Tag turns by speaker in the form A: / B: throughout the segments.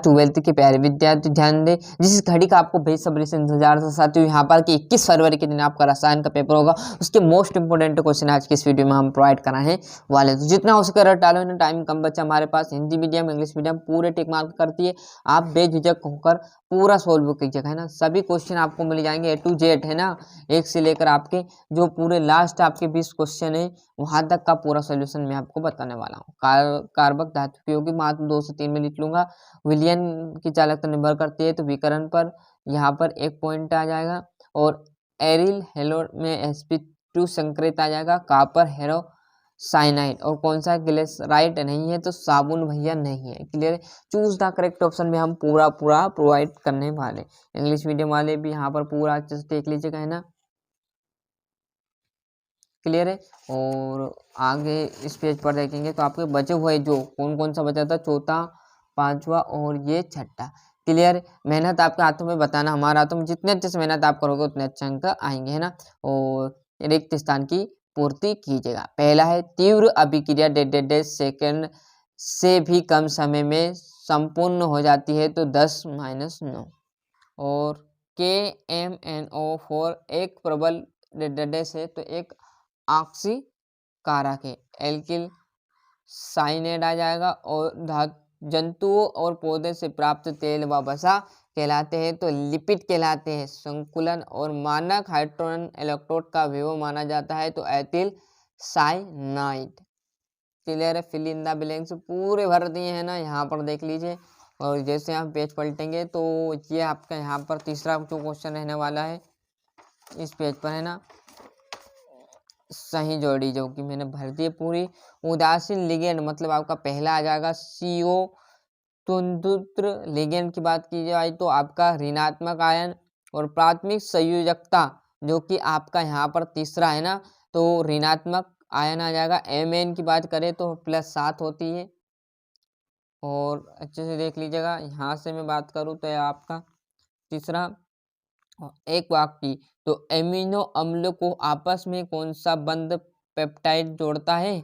A: Twelfth के प्यारे विद्यार्थी ध्यान दें, जिस घड़ी का आपको बेसब्री से इंतजार था साथियों, यहाँ पर कि 21 फरवरी के दिन आपका रसायन का पेपर होगा, उसके मोस्ट इंपोर्टेंट क्वेश्चन आज की इस वीडियो में हम प्रोवाइड कराने वाले। तो जितना हो सके रट डालो, टाइम कम बच्चा हमारे पास, हिंदी मीडियम इंग्लिश मीडियम पूरे टिक मार्क करती है। आप बेझिझक होकर पूरा सोल्व कीजिएगा, है ना। सभी क्वेश्चन आपको मिल जाएंगे A to Z, है ना, एक से लेकर आपके जो पूरे लास्ट आपके 20 क्वेश्चन है वहां तक का पूरा सोल्यूशन मैं आपको बताने वाला हूँ। कार्बक धातु की होगी, मात्र 2 से 3 में लिख लूंगा। विलयन की चालकता निर्भर करती है, तो विकर्ण पर यहाँ पर 1 पॉइंट आ जाएगा, और एरिल हेलो में sp2 संकरित आ जाएगा, कापर हेरो साइनाइड, और कौन सा ग्लिसराइड नहीं है, तो साबुन भैया नहीं है। क्लियर है, चूज द करेक्ट ऑप्शन में हम पूरा प्रोवाइड करने वाले। इंग्लिश मीडियम वाले भी यहाँ पर पूरा अच्छे से देख लीजिएगा, है ना। क्लियर है, और आगे इस पेज पर देखेंगे तो आपके बचे हुए जो कौन कौन सा बचा था, चौथा, पांचवा और ये छठा। क्लियर, मेहनत आपके हाथों में बताना, हमारे हाथों में, जितने अच्छे से मेहनत आप करोगे उतने अच्छे अंक आएंगे, है ना। और रिक्त स्थान की पूर्ति कीजिएगा। पहला है तीव्र अभिक्रिया डेड सेकंड से भी कम समय में संपूर्ण हो जाती है, तो 10-9। और KMnO4 एक प्रबल डेडेस है, तो एक ऑक्सी कारक है। एल्किल साइनेड आ जाएगा, और जंतुओं और पौधे से प्राप्त तेल व वसा कहलाते हैं, तो लिपिड कहलाते हैं। संकुलन और मानक हाइड्रोजन इलेक्ट्रोड का विभव माना जाता है, तो एथिल साइनाइड। क्लियर है, फिल इन द ब्लैंक्स पूरे भर दिए हैं ना, यहाँ पर देख लीजिए। और जैसे आप पेज पलटेंगे तो ये आपका यहाँ पर तीसरा जो क्वेश्चन रहने वाला है इस पेज पर, है ना, सही जोड़ी जो कि मैंने भर दी है पूरी। उदासीन लिगेंड मतलब आपका पहला आ जाएगा CO तुंदुत्र। लिगेंड की बात की जाए तो आपका ऋणात्मक आयन, और प्राथमिक संयोजकता जो कि आपका यहाँ पर तीसरा है ना, तो ऋणात्मक आयन आ जाएगा। Mn की बात करें तो +7 होती है। और अच्छे से देख लीजिएगा, यहाँ से मैं बात करूँ तो आपका तीसरा एक वाक्य, तो एमिनो अम्ल को आपस में कौन सा बंध पेप्टाइड जोड़ता है,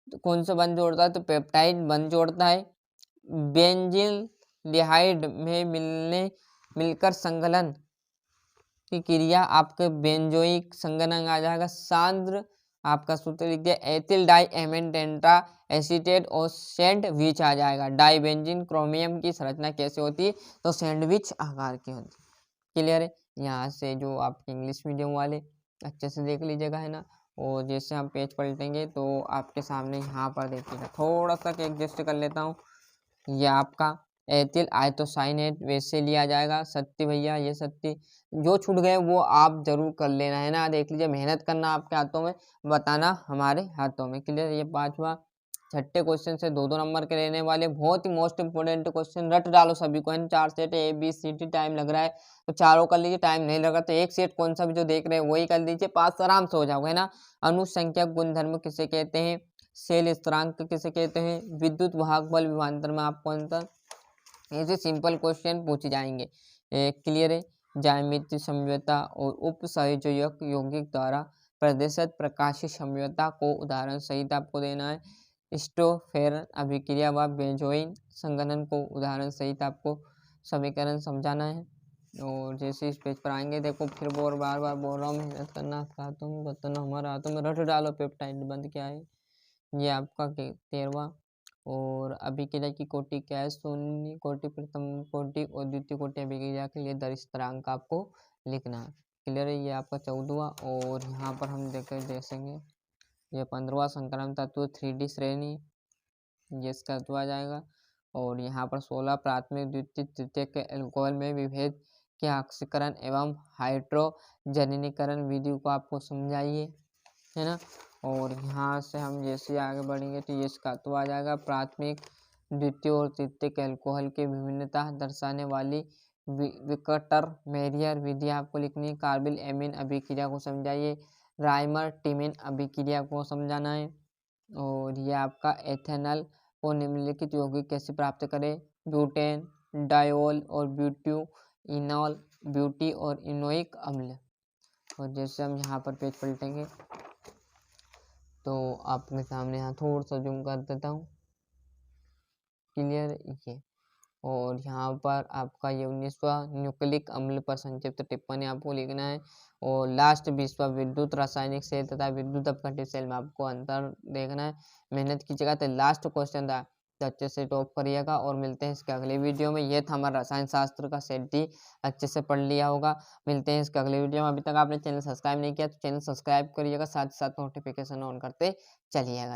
A: तो कौन सा बंध जोड़ता है, तो पेप्टाइड बंध जोड़ता है। बेंजील्डिहाइड में मिलकर संकलन की क्रिया आपके बेंजोइक संगनक आ जाएगा। सांद्र आपका सूत्र लिख दिया, एथिल डाई एमेन टेंट्रा एसीटेट और सैंडविच आ जाएगा। डाइबेंजीन क्रोमियम की संरचना कैसे होती है, तो सैंडविच आकार की होती है। क्लियर है, यहाँ से जो आपके इंग्लिश मीडियम वाले अच्छे से देख लीजिएगा, है ना। और जैसे हम पेज पलटेंगे तो आपके सामने यहाँ पर देखिएगा, थोड़ा सा एडजस्ट कर लेता हूँ। ये आपका एथिल आइसोसाइनेट वैसे लिया जाएगा। सत्य भैया, ये सत्य जो छूट गए वो आप जरूर कर लेना, है ना। देख लीजिए, मेहनत करना आपके हाथों में, बताना हमारे हाथों में। क्लियर, ये पांचवा छठे क्वेश्चन से 2-2 नंबर के रहने वाले, बहुत ही मोस्ट इंपोर्टेंट क्वेश्चन। रट डालो सभी को, है 4 सेट ABCD। टाइम लग रहा है तो चारों कर लीजिए, टाइम नहीं लगा तो एक सेट कौन सा भी जो देख रहे हैं वही कर लीजिए, पास आराम से हो जाओगे, है ना। अनुसंख्यक गुणधर्म किसे कहते हैं, सेल स्थिरांक किसे कहते हैं, विद्युत वाहक बल विभवांतर में आप कौन सा, ऐसे सिंपल क्वेश्चन पूछे जाएंगे। क्लियर है, ज्यामितीय समझौता और उप संयोजक यौगिक द्वारा प्रदर्शित प्रकाशीय समझौता को उदाहरण सहित आपको देना है। स्टोफेरन अभिक्रिया व बेंजोइन संघनन को उदाहरण सहित आपको समीकरण समझाना है। और जैसे इस पेज पर आएंगे, देखो फिर बार बार बोल रहा हूँ, मेहनत करना आपके हाथों में, बताना हमारे हाथों में। रट डालो, पेप्टाइड बंद क्या है, ये आपका 13वां। और अभिक्रिया की कोटि क्या है, शून्य कोटि, प्रथम कोटि और द्वितीय कोटि अभिक्रिया के लिए दर स्थिरांक आपको लिखना है। क्लियर है, ये आपका 14वां। और यहाँ पर हम देखेंगे ये 15वां संकलन तत्व 3D श्रेणी, ये इसका तत्व आ जाएगा। और यहाँ पर 16 प्राथमिक द्वितीय तृतीय के एल्कोहल में विभेद के ऑक्सीकरण एवं हाइड्रोजनीकरण विधि को आपको समझाइए, है ना। और यहाँ से हम जैसे आगे बढ़ेंगे तो ये इसका तो आ जाएगा, प्राथमिक द्वितीय और तृतीय के अल्कोहल की विभिन्नता दर्शाने वाली विकटर मेरियर विधि आपको लिखनी है। कार्बिल एमीन अभिक्रिया को समझाइए, राइमर टिमिन अभिक्रिया को समझाना है। और ये आपका एथेनॉल को निम्नलिखित यौगिक कैसे प्राप्त करें, ब्यूटेन, डायोल और ब्यूट्यूइनॉल, ब्यूटी और इनोइक अम्ल। और जैसे हम यहाँ पर पेज पलटेंगे तो आपके सामने यहाँ थोड़ा सा जूम कर देता हूँ। क्लियर, ये और यहाँ पर आपका ये 19वां न्यूक्लिक अम्ल पर संक्षिप्त टिप्पणी आपको लिखना है। और लास्ट 20वां विद्युत रासायनिक सेल तथा विद्युत अपघटित सेल में आपको अंतर देखना है। मेहनत कीजिएगा तो लास्ट क्वेश्चन था तो अच्छे से टॉप करिएगा। और मिलते हैं इसके अगले वीडियो में। ये था हमारा रसायन शास्त्र का सेट डी, अच्छे से पढ़ लिया होगा। मिलते हैं इसके अगले वीडियो में। अभी तक आपने चैनल सब्सक्राइब नहीं किया तो चैनल सब्सक्राइब करिएगा, साथ ही साथ नोटिफिकेशन ऑन करते चलिएगा।